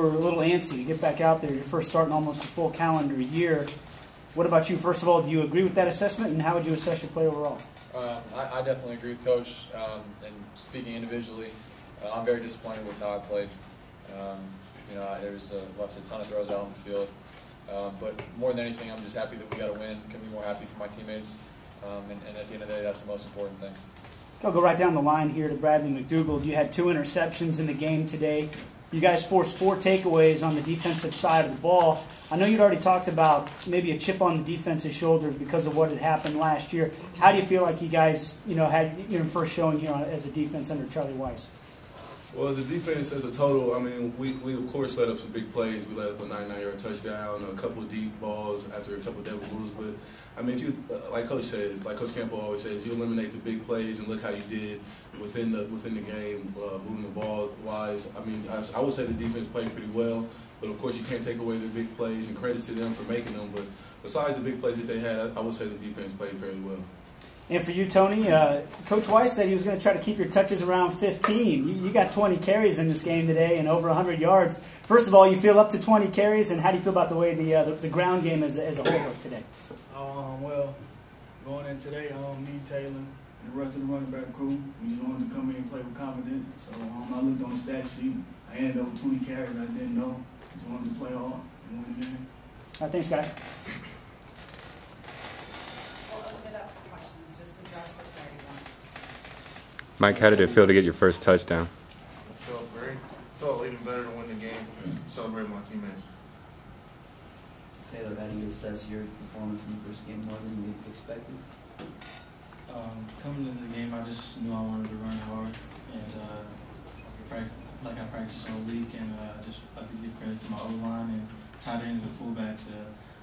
were a little antsy to get back out there. Your first start in almost a full calendar year. What about you? First of all, do you agree with that assessment, and how would you assess your play overall? I definitely agree with Coach. And speaking individually, I'm very disappointed with how I played. There's left a ton of throws out on the field. But more than anything, I'm just happy that we got a win. Couldn't be more happy for my teammates. And at the end of the day, that's the most important thing. I'll go right down the line here to Bradley McDougald. You had 2 interceptions in the game today. You guys forced 4 takeaways on the defensive side of the ball. I know you'd already talked about maybe a chip on the defense's shoulders because of what had happened last year. How do you feel like you guys, had your first showing here as a defense under Charlie Weiss? Well, as a defense, as a total, I mean, we of course let up some big plays. We let up a 99-yard touchdown, a couple of deep balls after a couple of double moves. But I mean, if you, like Coach says, like Coach Campbell always says, you eliminate the big plays and look how you did within the game, moving the ball wise. I mean, I would say the defense played pretty well. But of course, you can't take away the big plays, and credits to them for making them. But besides the big plays that they had, I would say the defense played fairly well. And for you, Tony, Coach Weiss said he was going to try to keep your touches around 15. You got 20 carries in this game today and over 100 yards. First of all, you feel up to 20 carries, and how do you feel about the way the ground game as a whole looked today? Well, going in today, me, Taylor, and the rest of the running back crew, we just wanted to come in and play with confidence. So I looked on the stat sheet. I ended up with 20 carries I didn't know. Just wanted to play hard and win the game. All right, thanks, guys. Mike, how did it feel to get your first touchdown? It felt great. It felt even better to win the game, celebrate my teammates. Taylor, how do you assess your performance in the first game more than you expected? Coming into the game, I just knew I wanted to run hard, and I practiced all week, and I just like to give credit to my O-line and tight ends and fullbacks.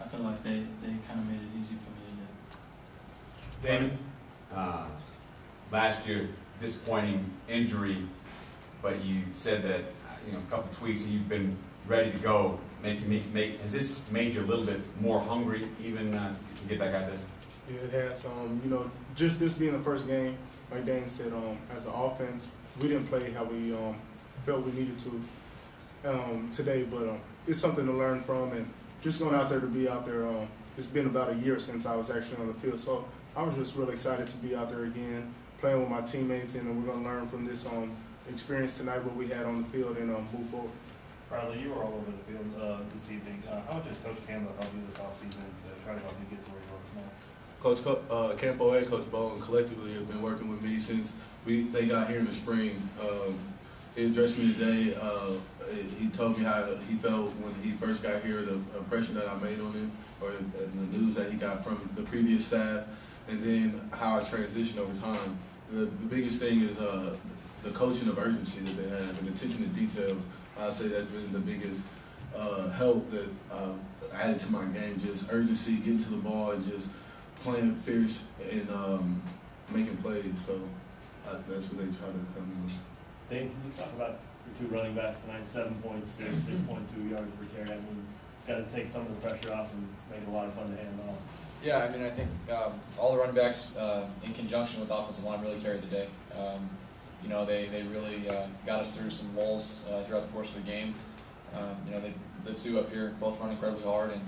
I feel like they kind of made it easy for me today. David, last year, disappointing injury, but you said that a couple of tweets and you've been ready to go. Has this made you a little bit more hungry even to get back out there? Yeah, it has. Just this being the first game, like Dan said, as an offense, we didn't play how we felt we needed to today, but it's something to learn from, and just going out there to be out there. It's been about a year since I was actually on the field, so I was just really excited to be out there again, playing with my teammates, and we're going to learn from this experience tonight, what we had on the field, and move forward. Riley, you were all over the field this evening. How much has Coach Campbell helped you this offseason to try to help you get to where you are now? Coach Campbell and Coach Bowen collectively have been working with me since they got here in the spring. He addressed me today. He told me how he felt when he first got here, the impression that I made on him, or the news that he got from the previous staff, and then how I transitioned over time. The biggest thing is the coaching of urgency that they have and attention to details. I'd say that's been the biggest help that added to my game. Just urgency, getting to the ball, and just playing fierce and making plays. So that's what they try to help me with. Dave, can you talk about your 2 running backs tonight? 7.6, 6.2 yards per carry. I mean, it's got to take some of the pressure off and make it a lot of fun to hand off. Yeah, I mean, I think all the running backs in conjunction with the offensive line really carried the day. They really got us through some lulls throughout the course of the game. The 2 up here both run incredibly hard, and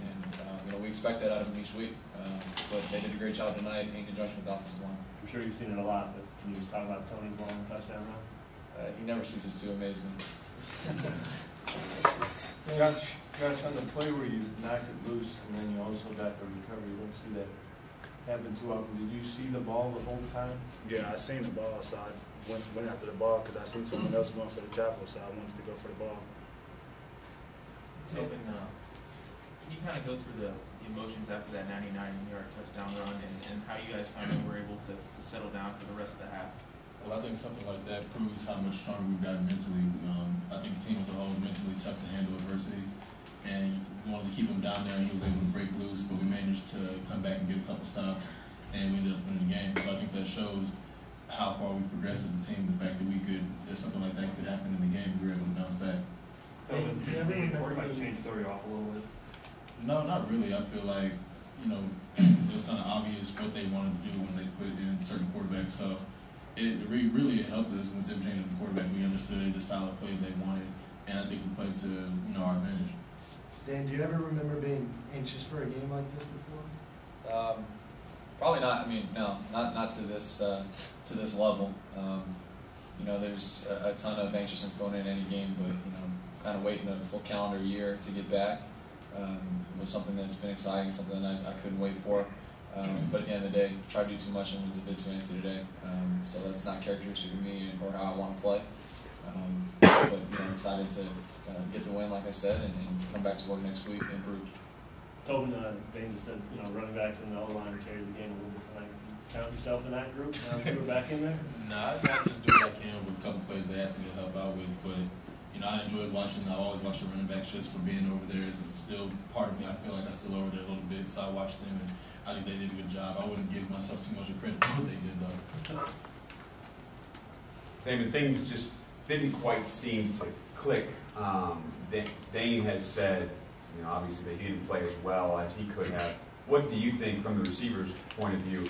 we expect that out of them each week. But they did a great job tonight in conjunction with the offensive line. I'm sure you've seen it a lot, but can you just talk about Tony's long touchdown run? He never ceases to amaze me. Gosh, on the play where you knocked it loose and then you also got the recovery, you don't see that happen too often. Did you see the ball the whole time? Yeah, I seen the ball, so I went after the ball because I seen someone else going for the tackle, so I wanted to go for the ball. Tobin, can you kind of go through the emotions after that 99-yard touchdown run and how you guys kind of were able to settle down for the rest of the half? Well, I think something like that proves how much stronger we've gotten mentally. I think the team as a whole is mentally tough to handle adversity, and we wanted to keep him down there, and he was able to break loose, but we managed to come back and get a couple stops, and we ended up winning the game. So I think that shows how far we've progressed as a team, the fact that that something like that could happen in the game, we were able to bounce back. Did you ever like change the story off a little bit? No, not really. I feel like, it was kind of obvious what they wanted to do when they put in certain quarterbacks. So it really helped us with them changing the quarterback. We understood the style of play they wanted, and I think we played to our advantage. Dan, do you ever remember being anxious for a game like this before? Probably not. I mean, no, not to this level. There's a ton of anxiousness going into any game, but kind of waiting a full calendar year to get back was something that's been exciting, something that I couldn't wait for. But at the end of the day, try to do too much and lose a bit too fancy today. So that's not characteristic of me or how I want to play. But I'm excited to get the win, like I said, and come back to work next week improved. Tobin, Dane just said, running backs and the O-line carried the game a little bit tonight. Do you count yourself in that group? Now that you were back in there? Nah, I just do what I can with a couple plays they asked me to help out with, but I enjoyed watching. I always watch the running backs just for being over there. It's still part of me. I feel like I'm still over there a little bit, so I watched them, and I think they did a good job. I wouldn't give myself too much credit for what they did, though. Damon, things just didn't quite seem to click. Dane has said, obviously that he didn't play as well as he could have. What do you think, from the receiver's point of view,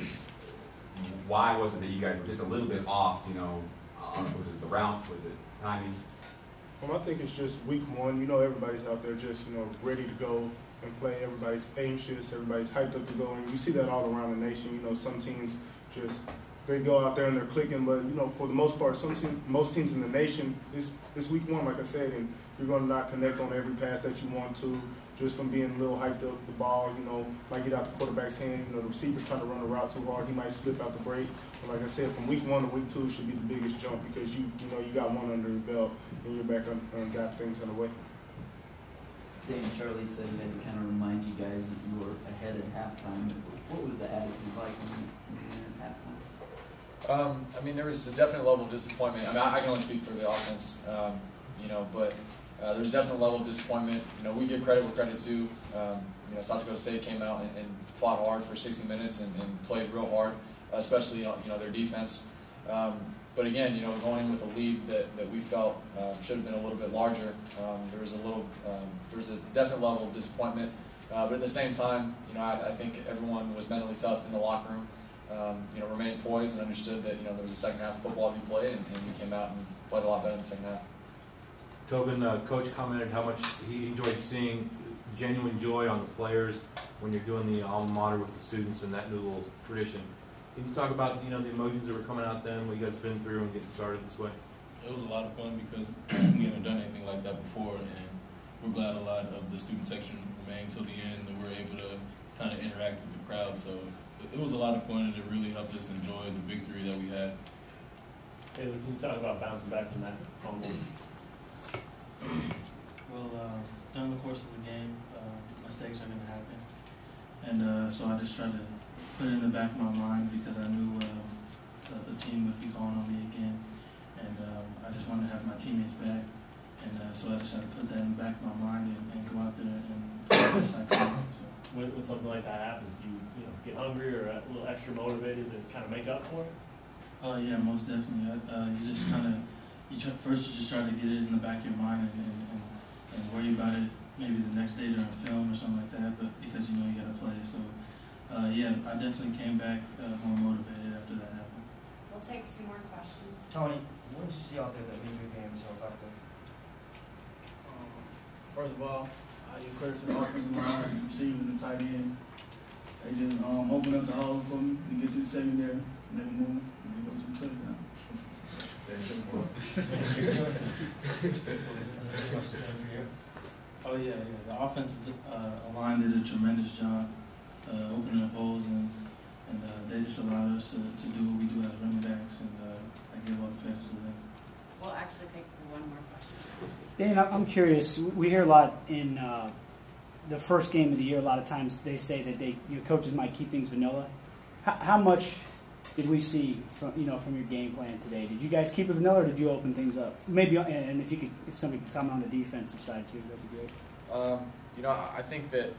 why was it that you guys were just a little bit off? Was it the routes? Was it timing? I think it's just week one. Everybody's out there just, ready to go and play. Everybody's anxious. Everybody's hyped up to go. And you see that all around the nation. Some teams they go out there and they're clicking. But, for the most part, most teams in the nation, it's week one, like I said, and you're going to not connect on every pass that you want to, just from being a little hyped up. The ball, might get out the quarterback's hand. The receiver's trying to run the route too hard. He might slip out the break. But like I said, from week one to week two should be the biggest jump because you got one under your belt and you're back and got things underway. Dan, Charlie said that to kind of remind you guys that you were ahead at halftime. What was the attitude like when you were at halftime? There was a definite level of disappointment. I can only speak for the offense, but there's a definite level of disappointment. We give credit where credit's due. South Dakota State came out and fought hard for 60 minutes and played real hard, especially their defense. But again, going in with a lead that we felt should have been a little bit larger. There was a definite level of disappointment. But at the same time, I think everyone was mentally tough in the locker room. Remained poised and understood that there was a second half of football to be played, and we came out and played a lot better in the second half. Tobin, Coach commented how much he enjoyed seeing genuine joy on the players when you're doing the alma mater with the students and that new little tradition. Can you talk about the emotions that were coming out then, what you guys have been through and getting started this way? It was a lot of fun because we haven't done anything like that before, and we're glad a lot of the student section remained till the end, and we were able to kind of interact with the crowd. So it was a lot of fun, and it really helped us enjoy the victory that we had. Taylor, can you talk about bouncing back from that fumble? Well, during the course of the game, mistakes are going to happen. And so I just tried to put it in the back of my mind because I knew the team would be calling on me again. And I just wanted to have my teammates back. And so I just had to put that in the back of my mind and go out there and do the best I could. So. When something like that happens, do you get hungry or a little extra motivated to kind of make up for it? Yeah, most definitely. You just kind of, you just try to get it in the back of your mind and worry about it maybe the next day during film or something like that, but because you got to play. So, yeah, I definitely came back more motivated after that happened. We'll take 2 more questions. Tony, what did you see out there that made your game so effective? First of all, I give credit to the offensive line, receivers, and the tight end. They just open up the hole for me to get to the secondary, make a move, and then go to the touchdown. That's simple. Oh yeah. The offensive line did a tremendous job opening up holes, and they just allowed us to do what we do as running backs, and I give all the credit to them. We'll actually take 1 more question. Dane, I'm curious. We hear a lot in the first game of the year. A lot of times they say that coaches might keep things vanilla. How much did we see from your game plan today? Did you guys keep it vanilla, or did you open things up? Maybe, and if somebody could comment on the defensive side too, that'd be great. I think that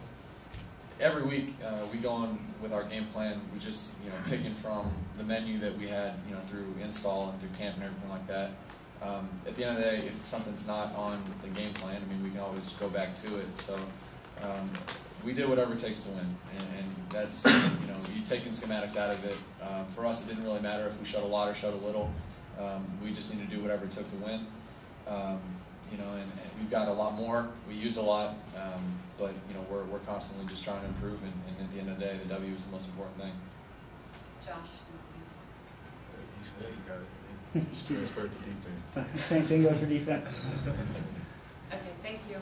every week we go on with our game plan. We just picking from the menu that we had through install and through camp and everything like that. At the end of the day, if something's not on the game plan, we can always go back to it. So we did whatever it takes to win, and that's you taking schematics out of it. For us, it didn't really matter if we showed a lot or showed a little. We just need to do whatever it took to win. you know, and we've got a lot more. We use a lot, but you know, we're constantly just trying to improve. And at the end of the day, the W is the most important thing. Josh? He said he got it. It's transferred to defense. Same thing goes for defense. Okay, thank you.